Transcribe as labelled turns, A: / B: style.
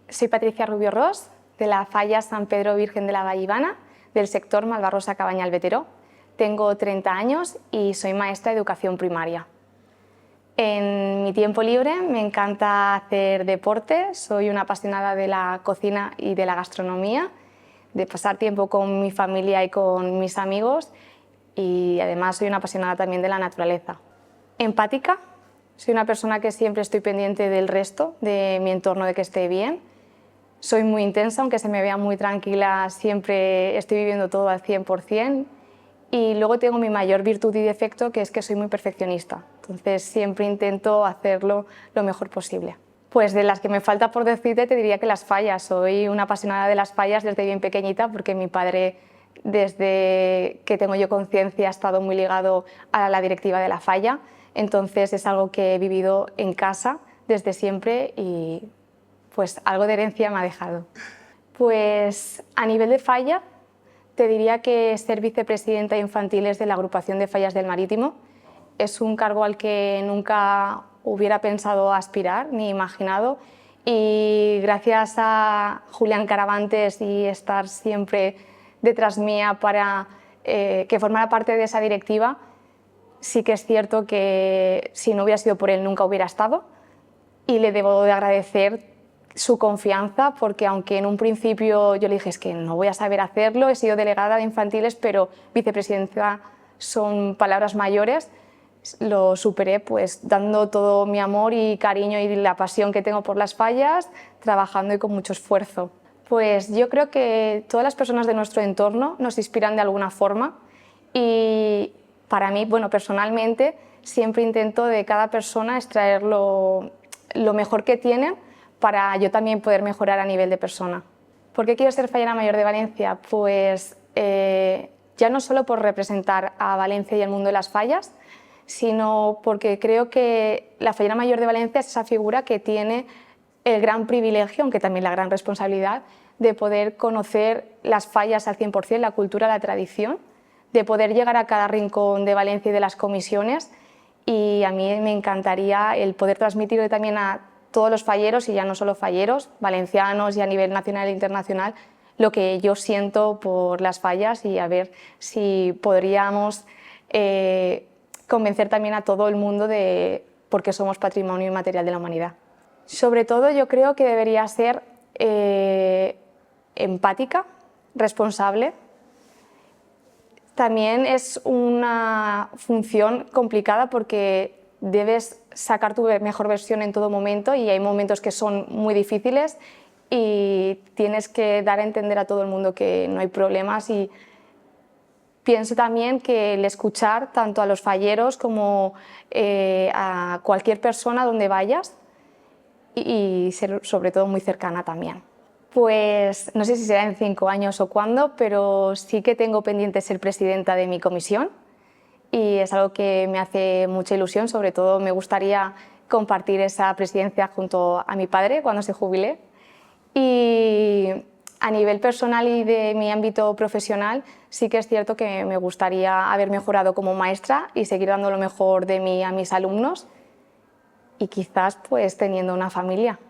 A: Soy Patricia Rubio Ros, de la Falla San Pedro Virgen de la Vallivana, del sector Malvarrosa Cabañal Vetero. Tengo 30 años y soy maestra de educación primaria. En mi tiempo libre me encanta hacer deporte, soy una apasionada de la cocina y de la gastronomía, de pasar tiempo con mi familia y con mis amigos, y además soy una apasionada también de la naturaleza. Empática, soy una persona que siempre estoy pendiente del resto, de mi entorno, de que esté bien. Soy muy intensa, aunque se me vea muy tranquila, siempre estoy viviendo todo al 100%. Y luego tengo mi mayor virtud y defecto, que es que soy muy perfeccionista. Entonces siempre intento hacerlo lo mejor posible. Pues de las que me falta por decirte, te diría que las fallas. Soy una apasionada de las fallas desde bien pequeñita, porque mi padre, desde que tengo yo conciencia, ha estado muy ligado a la directiva de la falla. Entonces es algo que he vivido en casa desde siempre y pues algo de herencia me ha dejado. Pues a nivel de falla, te diría que ser vicepresidenta de infantiles de la agrupación de fallas del Marítimo es un cargo al que nunca hubiera pensado aspirar ni imaginado, y gracias a Julián Caravantes y estar siempre detrás mía para que formara parte de esa directiva, sí que es cierto que si no hubiera sido por él nunca hubiera estado, y le debo de agradecer su confianza, porque aunque en un principio yo le dije es que no voy a saber hacerlo, he sido delegada de infantiles, pero vicepresidenta son palabras mayores, lo superé pues dando todo mi amor y cariño y la pasión que tengo por las fallas, trabajando y con mucho esfuerzo. Pues yo creo que todas las personas de nuestro entorno nos inspiran de alguna forma, y para mí, bueno, personalmente siempre intento de cada persona extraer lo mejor que tienen, para yo también poder mejorar a nivel de persona. ¿Por qué quiero ser fallera mayor de Valencia? Pues ya no solo por representar a Valencia y el mundo de las fallas, sino porque creo que la fallera mayor de Valencia es esa figura que tiene el gran privilegio, aunque también la gran responsabilidad, de poder conocer las fallas al 100%, la cultura, la tradición, de poder llegar a cada rincón de Valencia y de las comisiones, y a mí me encantaría el poder transmitirle también a todos los falleros, y ya no solo falleros, valencianos y a nivel nacional e internacional, lo que yo siento por las fallas, y a ver si podríamos convencer también a todo el mundo de por qué somos patrimonio inmaterial de la humanidad. Sobre todo yo creo que debería ser empática, responsable. También es una función complicada porque debes sacar tu mejor versión en todo momento, y hay momentos que son muy difíciles y tienes que dar a entender a todo el mundo que no hay problemas. Y pienso también que el escuchar tanto a los falleros como a cualquier persona donde vayas, y ser sobre todo muy cercana también. Pues no sé si será en 5 años o cuándo, pero sí que tengo pendiente ser presidenta de mi comisión, y es algo que me hace mucha ilusión. Sobre todo me gustaría compartir esa presidencia junto a mi padre cuando se jubile. Y a nivel personal y de mi ámbito profesional, sí que es cierto que me gustaría haber mejorado como maestra y seguir dando lo mejor de mí a mis alumnos, y quizás pues teniendo una familia.